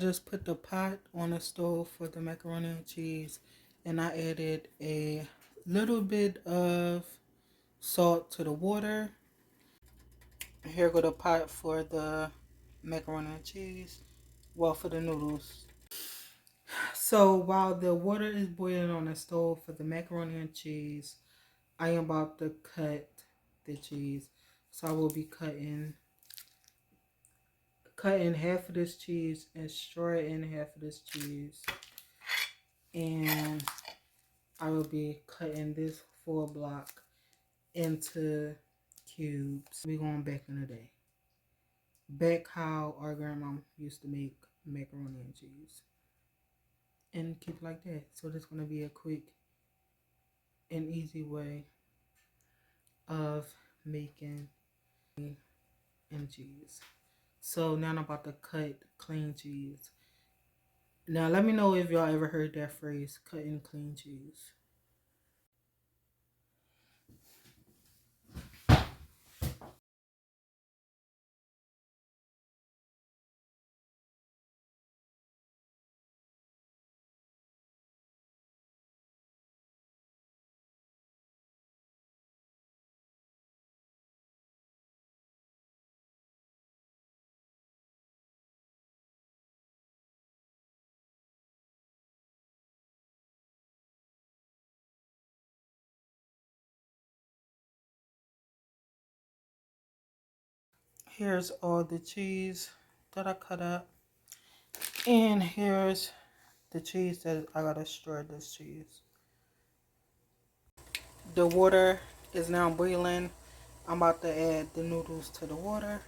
just put the pot on the stove for the macaroni and cheese, and I added a little bit of salt to the water. Here go the pot for the macaroni and cheese. Well, for the noodles. So while the water is boiling on the stove for the macaroni and cheese, I am about to cut the cheese. So I will be cutting half of this cheese and straightening half of this cheese. And I will be cutting this full block into cubes. We going back in the day. Back how our grandma used to make macaroni and cheese. And keep it like that. So this is going to be a quick and easy way of making and cheese. So now I'm about to cut clean cheese. Now let me know if y'all ever heard that phrase, cutting clean cheese. Here's all the cheese that I cut up. And here's the cheese that I gotta stir this cheese. The water is now boiling. I'm about to add the noodles to the water.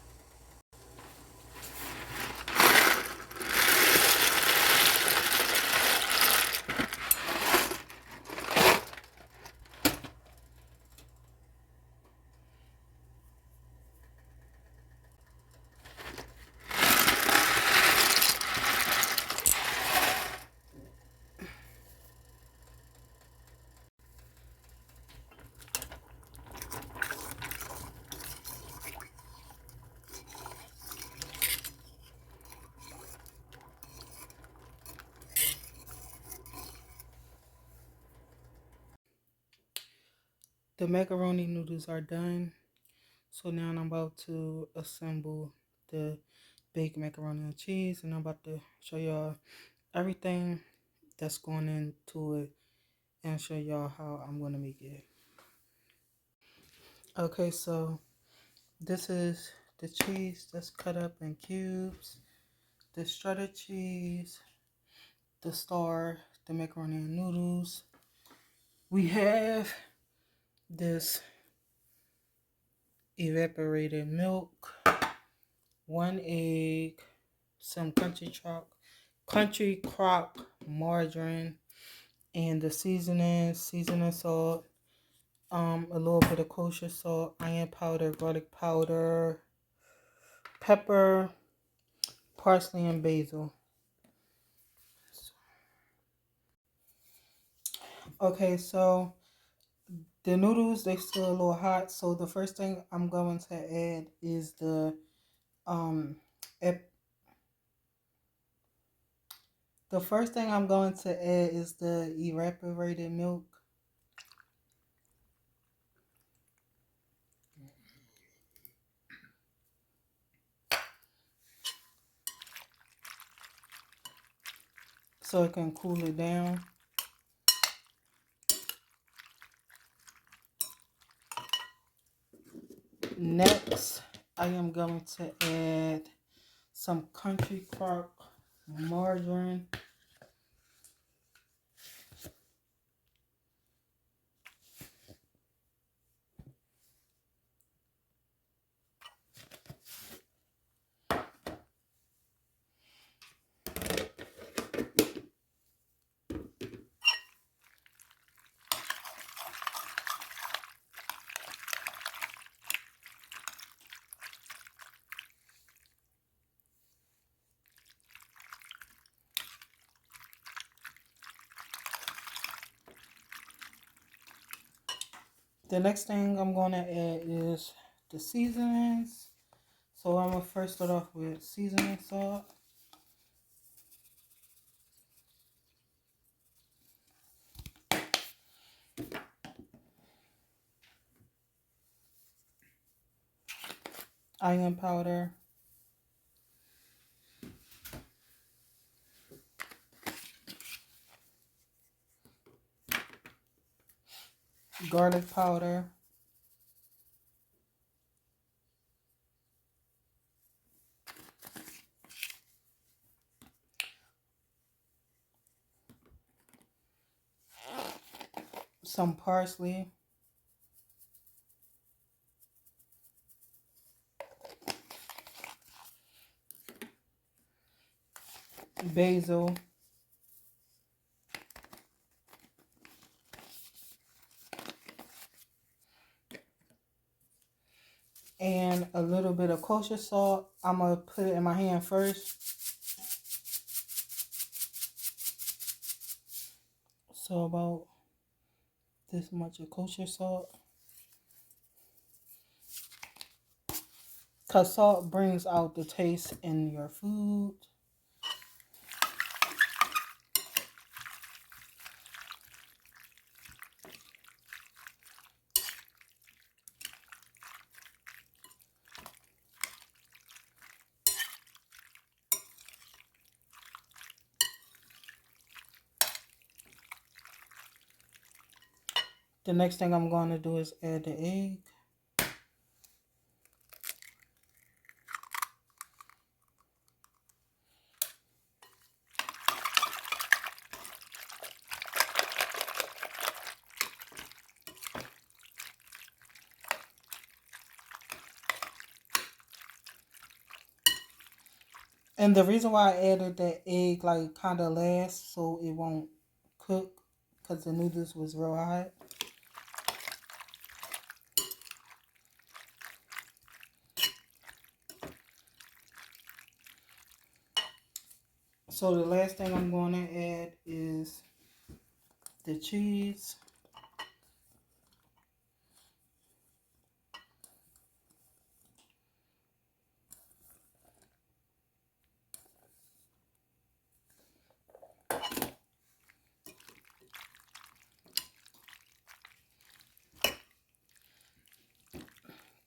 The macaroni noodles are done. So now I'm about to assemble the baked macaroni and cheese, and I'm about to show y'all everything that's going into it and show y'all how I'm going to make it. Okay, so this is the cheese that's cut up in cubes, the shredded cheese, the star, the macaroni and noodles. We have this evaporated milk, 1 egg, some country crock margarine, and the seasoning salt, a little bit of kosher salt, onion powder, garlic powder, pepper, parsley, and basil. Okay, so the noodles, they still a little hot, so the first thing I'm going to add is the first thing I'm going to add is the evaporated milk. So it can cool it down. Next, I am going to add some country crock margarine. The next thing I'm going to add is the seasonings. So I'm going to first start off with seasoning salt. onion powder, garlic powder, some parsley, basil, and a little bit of kosher salt. I'm going to put it in my hand first. So about this much of kosher salt. Because salt brings out the taste in your food. The next thing I'm going to do is add the egg. And the reason why I added that egg like kind of last so it won't cook because the noodles was real hot. So the last thing I'm going to add is the cheese.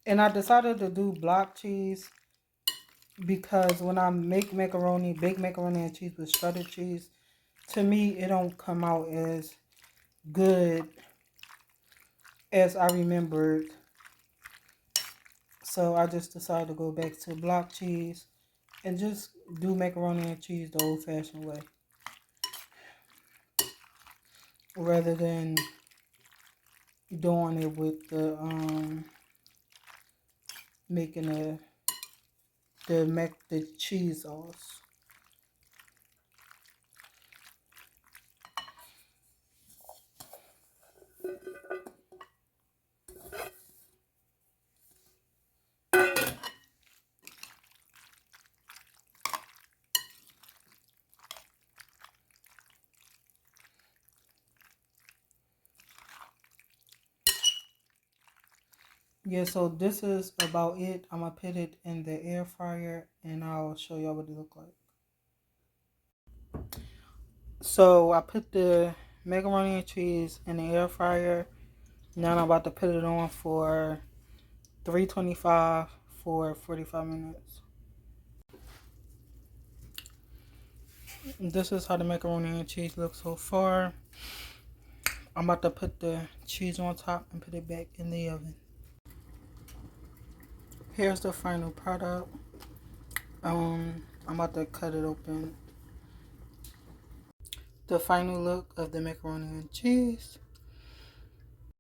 And I decided to do block cheese because when I make macaroni, baked macaroni and cheese with shredded cheese, to me it don't come out as good as I remembered. So I just decided to go back to block cheese and just do macaroni and cheese the old-fashioned way, rather than doing it with the making the cheese sauce. Yeah, so this is about it. I'm gonna put it in the air fryer and I'll show y'all what it look like. So I put the macaroni and cheese in the air fryer. Now I'm about to put it on for 325 for 45 minutes. This is how the macaroni and cheese looks so far. I'm about to put the cheese on top and put it back in the oven. Here's the final product. I'm about to cut it open. The final look of the macaroni and cheese.